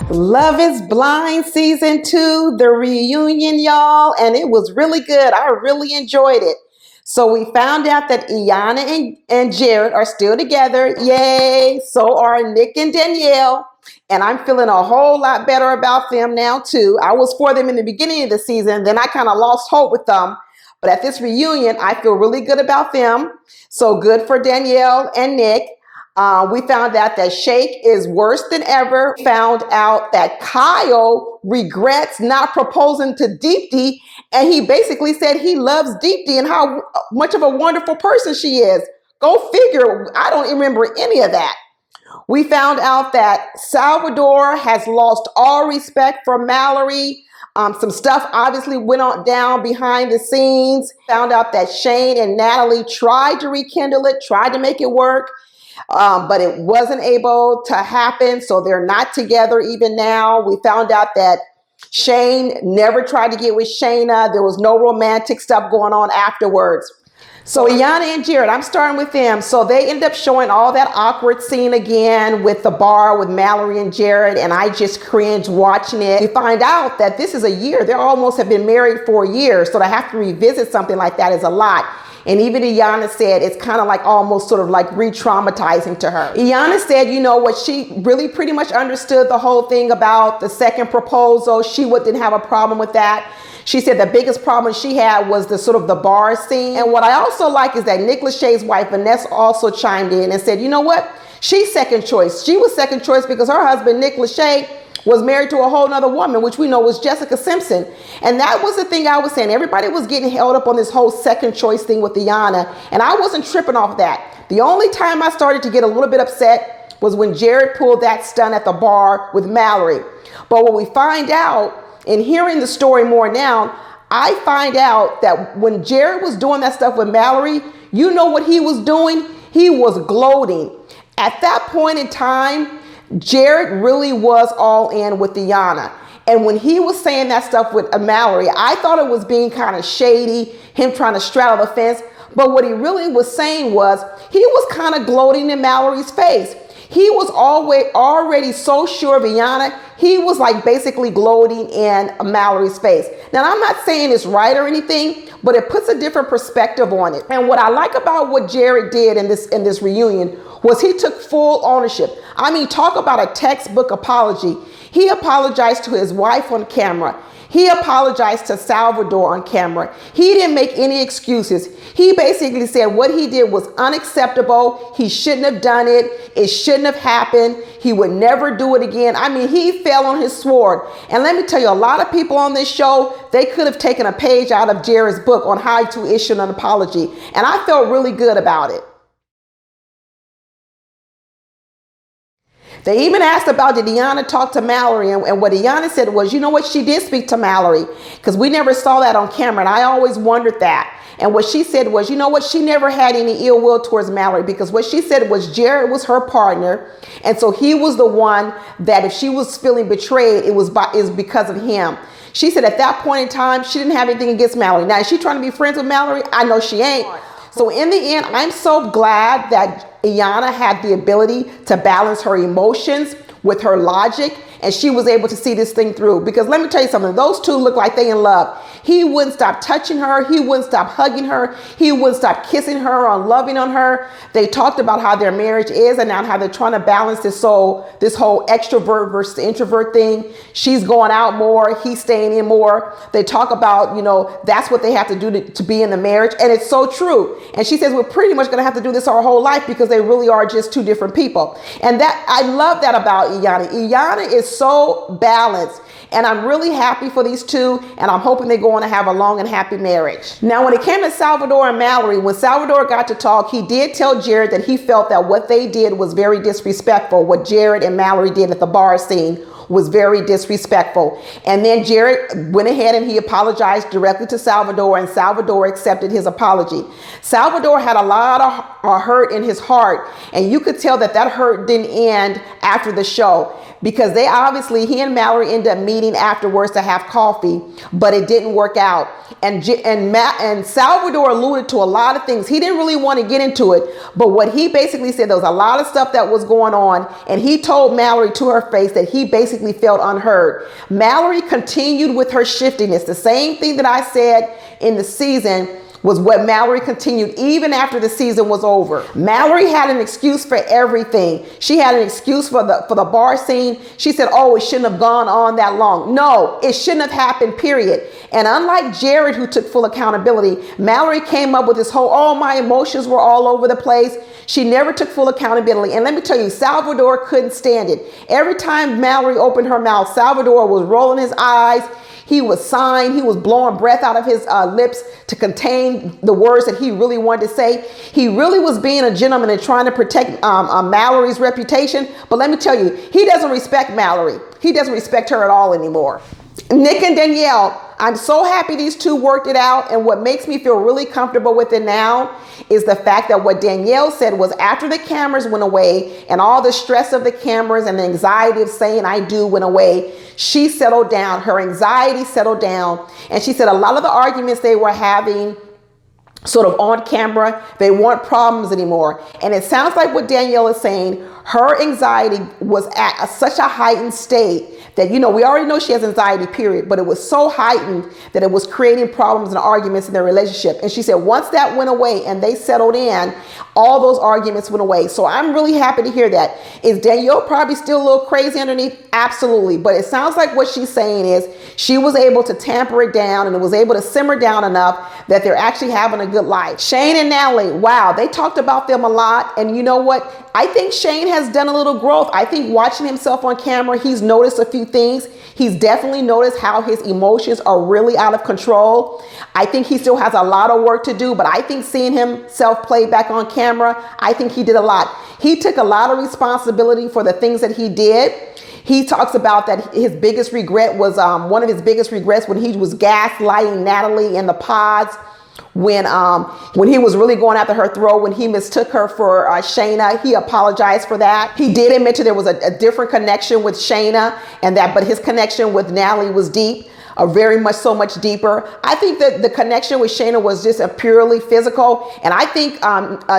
Love is Blind Season 2, the reunion, y'all, and it was really good. I really enjoyed it. So we found out that Iyanna and Jared are still together. Yay! So are Nick and Danielle. And I'm feeling a whole lot better about them now, too. I was for them in the beginning of the season, then I kind of lost hope with them. But at this reunion, I feel really good about them. So good for Danielle and Nick. We found out that Shake is worse than ever. Found out that Kyle regrets not proposing to Deepti, and he basically said he loves Deepti and how much of a wonderful person she is. Go figure. I don't remember any of that. We found out that Salvador has lost all respect for Mallory. Some stuff obviously went on down behind the scenes. Found out that Shane and Natalie tried to rekindle it, tried to make it work. But it wasn't able to happen, so they're not together even now. We found out that Shane never tried to get with Shayna. There was no romantic stuff going on afterwards. So Iyanna and Jared, I'm starting with them. So they end up showing all that awkward scene again with the bar with Mallory and Jared, and I just cringed watching it. We find out that this is a year. They almost have been married for a year, so to have to revisit something like that is a lot. And even Iyanna said it's kind of like almost sort of like re-traumatizing to her. Iyanna said, you know what, she really pretty much understood the whole thing about the second proposal. She didn't have a problem with that. She said the biggest problem she had was the sort of the bar scene. And what I also like is that Nick Lachey's wife, Vanessa, also chimed in and said, you know what, she's second choice. She was second choice because her husband, Nick Lachey, was married to a whole nother woman, which we know was Jessica Simpson. And that was the thing I was saying. Everybody was getting held up on this whole second choice thing with Iyanna, and I wasn't tripping off that. The only time I started to get a little bit upset was when Jared pulled that stunt at the bar with Mallory. But what we find out, in hearing the story more now, I find out that when Jared was doing that stuff with Mallory, you know what he was doing? He was gloating. At that point in time, Jared really was all in with Iyanna. And when he was saying that stuff with Mallory, I thought it was being kind of shady, him trying to straddle the fence. But what he really was saying was he was kind of gloating in Mallory's face. He was already so sure of Iyanna. He was like basically gloating in Mallory's face. Now, I'm not saying it's right or anything, but it puts a different perspective on it. And what I like about what Jared did in this reunion was he took full ownership. I mean, talk about a textbook apology. He apologized to his wife on camera. He apologized to Salvador on camera. He didn't make any excuses. He basically said what he did was unacceptable. He shouldn't have done it. It shouldn't have happened. He would never do it again. I mean, he fell on his sword. And let me tell you, a lot of people on this show, they could have taken a page out of Jared's book on how to issue an apology. And I felt really good about it. They even asked about, did Iyanna talk to Mallory? And what Iyanna said was, you know what, she did speak to Mallory because we never saw that on camera. And I always wondered that. And what she said was, you know what, she never had any ill will towards Mallory because what she said was Jared was her partner. And so he was the one that if she was feeling betrayed, it was because of him. She said at that point in time, she didn't have anything against Mallory. Now, is she trying to be friends with Mallory? I know she ain't. So in the end, I'm so glad that Iyanna had the ability to balance her emotions with her logic, and she was able to see this thing through. Because let me tell you something, those two look like they in love. He wouldn't stop touching her. He wouldn't stop hugging her. He wouldn't stop kissing her or loving on her. They talked about how their marriage is and now how they're trying to balance this whole extrovert versus introvert thing. She's going out more. He's staying in more. They talk about, you know, that's what they have to do to be in the marriage. And it's so true. And she says, we're pretty much going to have to do this our whole life because they really are just two different people. And that I love that about Iyanna. Iyanna is so balanced. And I'm really happy for these two, and I'm hoping they go on to have a long and happy marriage. Now, when it came to Salvador and Mallory, when Salvador got to talk, he did tell Jared that he felt that what they did was very disrespectful. What Jared and Mallory did at the bar scene was very disrespectful. And then Jared went ahead and he apologized directly to Salvador, and Salvador accepted his apology. Salvador had a lot of hurt in his heart, and you could tell that that hurt didn't end after the show, because he and Mallory ended up meeting afterwards to have coffee, but it didn't work out. And Salvador alluded to a lot of things. He didn't really want to get into it, but what he basically said, there was a lot of stuff that was going on, and he told Mallory to her face that he basically basically felt unheard. Mallory continued with her shiftiness. The same thing that I said in the season was what Mallory continued even after the season was over. Mallory had an excuse for everything. She had an excuse for the bar scene. She said, oh, it shouldn't have gone on that long. No, it shouldn't have happened, period. And unlike Jared, who took full accountability, Mallory came up with this whole, oh, my emotions were all over the place. She never took full accountability. And let me tell you, Salvador couldn't stand it. Every time Mallory opened her mouth, Salvador was rolling his eyes. He was sighing. He was blowing breath out of his lips to contain the words that he really wanted to say. He really was being a gentleman and trying to protect Mallory's reputation. But let me tell you, he doesn't respect Mallory. He doesn't respect her at all anymore. Nick and Danielle, I'm so happy these two worked it out. And what makes me feel really comfortable with it now is the fact that what Danielle said was after the cameras went away and all the stress of the cameras and the anxiety of saying I do went away, she settled down. Her anxiety settled down. And she said a lot of the arguments they were having sort of on camera, they weren't problems anymore. And it sounds like what Danielle is saying, her anxiety was at such a heightened state that, you know, we already know she has anxiety, period, but it was so heightened that it was creating problems and arguments in their relationship. And she said once that went away and they settled in, all those arguments went away. So I'm really happy to hear that. Is Danielle probably still a little crazy underneath? Absolutely. But it sounds like what she's saying is she was able to tamper it down and it was able to simmer down enough that they're actually having a good life. Shane and Natalie, wow, they talked about them a lot. And you know what? I think Shane has done a little growth. I think watching himself on camera, he's noticed a few things. He's definitely noticed how his emotions are really out of control. I think he still has a lot of work to do, but I think seeing himself play back on camera, I think he did a lot. He took a lot of responsibility for the things that he did. He talks about that his biggest regret was one of his biggest regrets when he was gaslighting Natalie in the pods. When he was really going after her throat, when he mistook her for Shayna, he apologized for that. He did admit there was a different connection with Shayna but his connection with Natalie was deep. Very much so much deeper. I think that the connection with Shayna was just a purely physical. And I think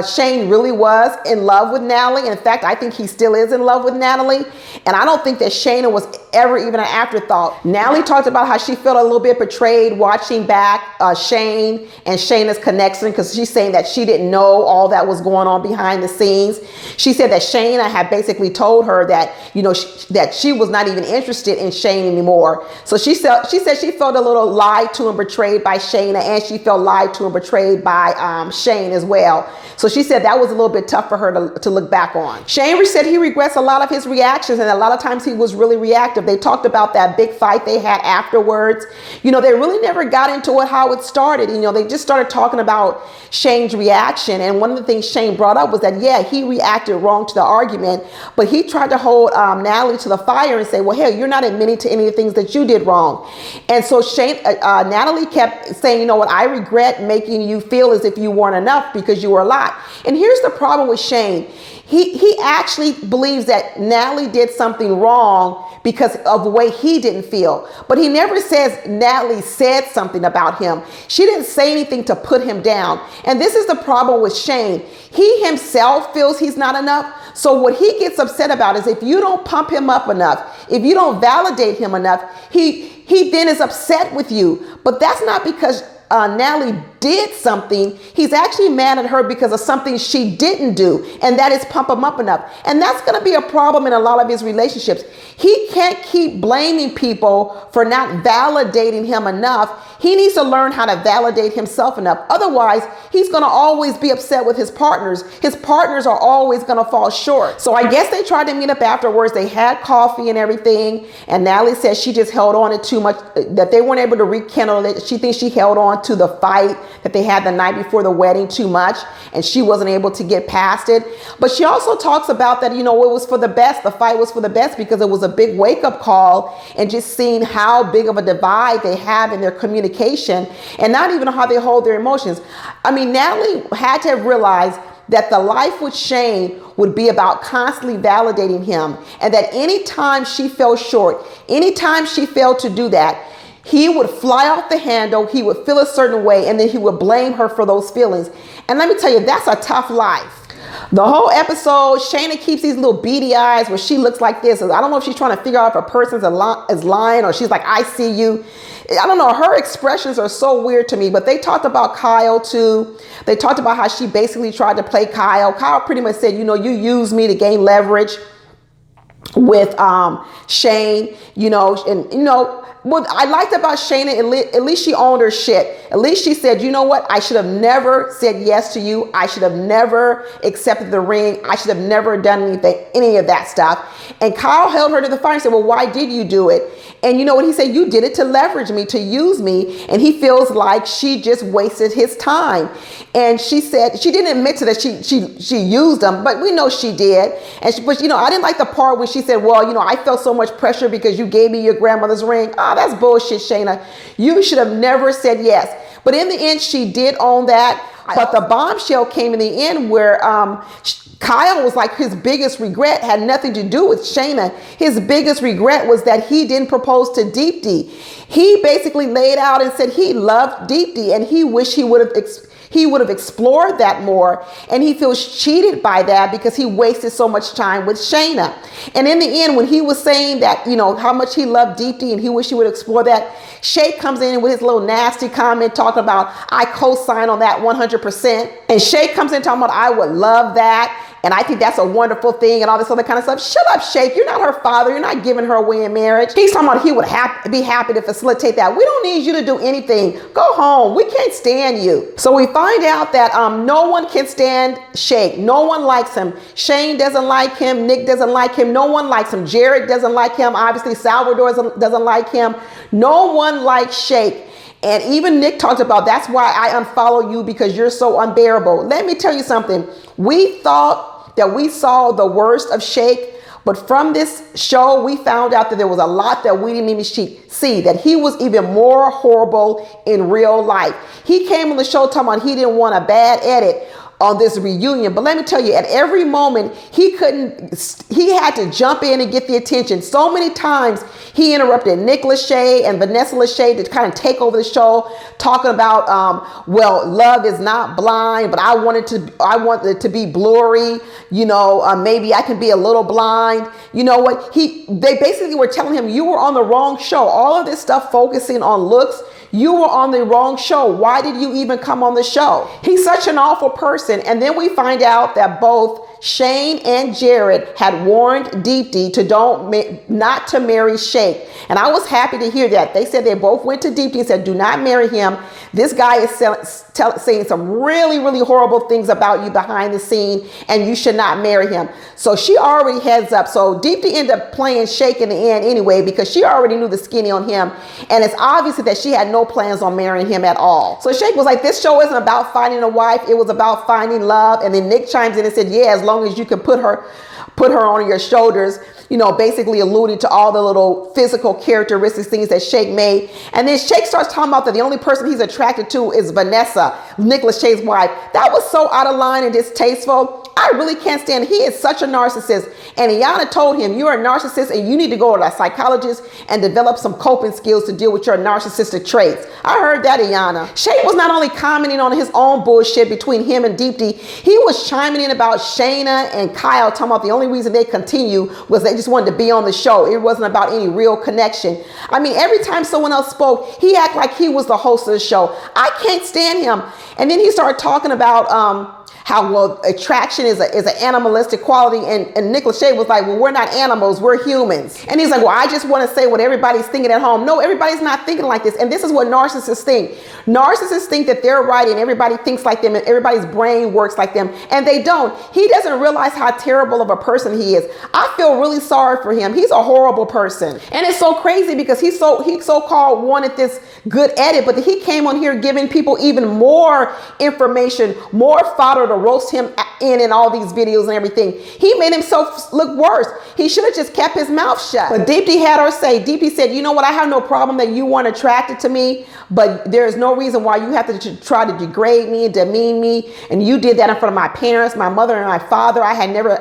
Shane really was in love with Natalie. In fact, I think he still is in love with Natalie. And I don't think that Shayna was ever even an afterthought. Natalie talked about how she felt a little bit betrayed watching back Shane and Shayna's connection, because she's saying that she didn't know all that was going on behind the scenes. She said that Shayna had basically told her that, you know, that she was not even interested in Shane anymore. So she said she felt a little lied to and betrayed by Shayna, and she felt lied to and betrayed by Shane as well. So she said that was a little bit tough for her to look back on. Shane said he regrets a lot of his reactions, and a lot of times he was really reactive. They talked about that big fight they had afterwards. You know, they really never got into how it started. You know, they just started talking about Shane's reaction. And one of the things Shane brought up was that, yeah, he reacted wrong to the argument, but he tried to hold Natalie to the fire and say, well, hey, you're not admitting to any of the things that you did wrong. And so Natalie kept saying, you know what, I regret making you feel as if you weren't enough because you were a lot. And here's the problem with Shane. He actually believes that Natalie did something wrong because of the way he didn't feel. But he never says Natalie said something about him. She didn't say anything to put him down. And this is the problem with Shane. He himself feels he's not enough. So what he gets upset about is if you don't pump him up enough, if you don't validate him enough, he then is upset with you. But that's not because Natalie did something. He's actually mad at her because of something she didn't do, and that is pump him up enough. And that's going to be a problem in a lot of his relationships. He can't keep blaming people for not validating him enough. He needs to learn how to validate himself enough. Otherwise, he's going to always be upset with his partners. His partners are always going to fall short. So I guess they tried to meet up afterwards. They had coffee and everything. And Natalie said she just held on to too much, that they weren't able to rekindle it. She thinks she held on to the fight that they had the night before the wedding too much, and she wasn't able to get past it. But she also talks about that, you know, it was for the best. The fight was for the best because it was a big wake-up call, and just seeing how big of a divide they have in their communication and not even how they hold their emotions. I mean, Natalie had to have realized that the life with Shane would be about constantly validating him, and that anytime she fell short, anytime she failed to do that, he would fly off the handle, he would feel a certain way, and then he would blame her for those feelings. And let me tell you, that's a tough life. The whole episode, Shayna keeps these little beady eyes where she looks like this. I don't know if she's trying to figure out if a person's is lying or she's like, I see you. I don't know. Her expressions are so weird to me, but they talked about Kyle too. They talked about how she basically tried to play Kyle. Kyle pretty much said, you know, you used me to gain leverage with Shane, you know, and you know, what I liked about Shayna, at least she owned her shit. At least she said, you know what? I should have never said yes to you. I should have never accepted the ring. I should have never done any of that stuff. And Kyle held her to the fire and said, well, why did you do it? And you know what he said? You did it to leverage me, to use me. And he feels like she just wasted his time. And she said, she didn't admit to that she used him, but we know she did. And but you know, I didn't like the part where she said, well, you know, I felt so much pressure because you gave me your grandmother's ring. Oh, that's bullshit, Shayna. You should have never said yes. But in the end, she did own that. But the bombshell came in the end where Kyle was like, his biggest regret had nothing to do with Shayna. His biggest regret was that he didn't propose to Deepti. He basically laid out and said he loved Deepti and he wished he would have explored that more, and he feels cheated by that because he wasted so much time with Shayna. And in the end, when he was saying that, you know, how much he loved Deepti and he wished he would explore that, Shay comes in with his little nasty comment talking about, I co-sign on that 100%. And Shay comes in talking about, I would love that. And I think that's a wonderful thing and all this other kind of stuff. Shut up, Shake. You're not her father. You're not giving her away in marriage. He's talking about he would be happy to facilitate that. We don't need you to do anything. Go home. We can't stand you. So we find out that no one can stand Shake. No one likes him. Shane doesn't like him. Nick doesn't like him. No one likes him. Jared doesn't like him. Obviously, Salvador doesn't like him. No one likes Shake. And even Nick talked about, that's why I unfollow you, because you're so unbearable. Let me tell you something. We thought that we saw the worst of Shake, but from this show, we found out that there was a lot that we didn't even see, that he was even more horrible in real life. He came on the show talking about he didn't want a bad edit on this reunion. But let me tell you, at every moment, he had to jump in and get the attention. So many times he interrupted Nick Lachey and Vanessa Lachey to kind of take over the show, talking about, well, love is not blind, but I want it to be blurry. You know, maybe I can be a little blind. You know what? They basically were telling him, you were on the wrong show. All of this stuff focusing on looks, you were on the wrong show. Why did you even come on the show? He's such an awful person. And then we find out that both Shane and Jared had warned Deepti to not to marry Shake. And I was happy to hear that. They said they both went to Deepti and said, do not marry him. This guy is saying some really, really horrible things about you behind the scene, and you should not marry him. So she already heads up. So Deepti ended up playing Shake in the end anyway, because she already knew the skinny on him. And it's obvious that she had no plans on marrying him at all. So Shake was like, this show isn't about finding a wife. It was about finding love. And then Nick chimes in and said, yeah, as long as you can put her on your shoulders, you know, basically alluding to all the little physical characteristics, things that Shake made. And then Shake starts talking about that the only person he's attracted to is Vanessa, Nick Lachey's wife. That was so out of line and distasteful. I really can't stand it. He is such a narcissist. And Iyanna told him, you're a narcissist and you need to go to a psychologist and develop some coping skills to deal with your narcissistic traits. I heard that, Iyanna. Shake was not only commenting on his own bullshit between him and Deepti, he was chiming in about Shayna and Kyle, talking about the only reason they continue was they just wanted to be on the show. It wasn't about any real connection. I mean, every time someone else spoke, he acted like he was the host of the show. I can't stand him. And then he started talking about how, well, attraction is an animalistic quality. And Nick Lachey was like, well, we're not animals, we're humans. And he's like, well, I just want to say what everybody's thinking at home. No, everybody's not thinking like this. And this is what narcissists think. Narcissists think that they're right and everybody thinks like them and everybody's brain works like them. And they don't. He doesn't realize how terrible of a person he is. I feel really sorry for him. He's a horrible person. And it's so crazy because he so-called wanted this good edit, but he came on here giving people even more information, more fodder to roast him in all these videos and everything. He made himself look worse. He should have just kept his mouth shut. But Deepti had her say. Deepti said, you know what? I have no problem that you weren't attracted to me, but there's no reason why you have to try to degrade me, demean me. And you did that in front of my parents, my mother and my father. I had never,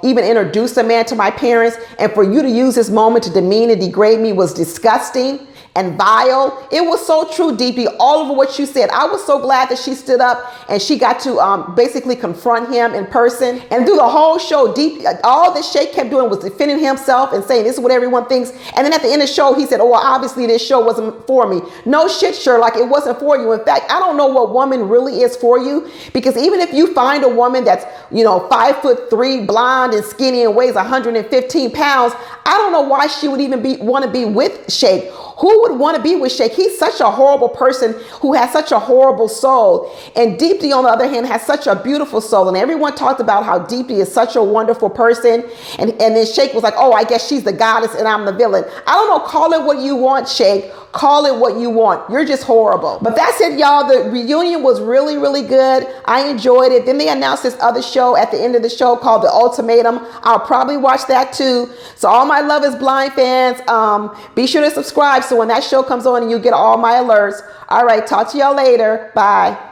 even introduced a man to my parents. And for you to use this moment to demean and degrade me was disgusting. and vile. It was so true, Deepti, all of what you said. I was so glad that she stood up and she got to basically confront him in person. And through the whole show, all that Shake kept doing was defending himself and saying, this is what everyone thinks. And then at the end of the show, he said, oh, well, obviously this show wasn't for me. No shit, Sherlock, it wasn't for you. In fact, I don't know what woman really is for you, because even if you find a woman that's, 5'3", blonde and skinny and weighs 115 pounds, I don't know why she would even want to be with Shake. Who would want to be with Shake? He's such a horrible person who has such a horrible soul. And Deepti, on the other hand, has such a beautiful soul. And everyone talked about how Deepti is such a wonderful person. And then Shake was like, oh, I guess she's the goddess and I'm the villain. I don't know. Call it what you want, Shake. Call it what you want. You're just horrible. But that's it, y'all. The reunion was really, really good. I enjoyed it. Then they announced this other show at the end of the show called The Ultimatum. I'll probably watch that too. So all my Love is Blind fans, be sure to subscribe so when that show comes on and you get all my alerts. All right, talk to y'all later. Bye.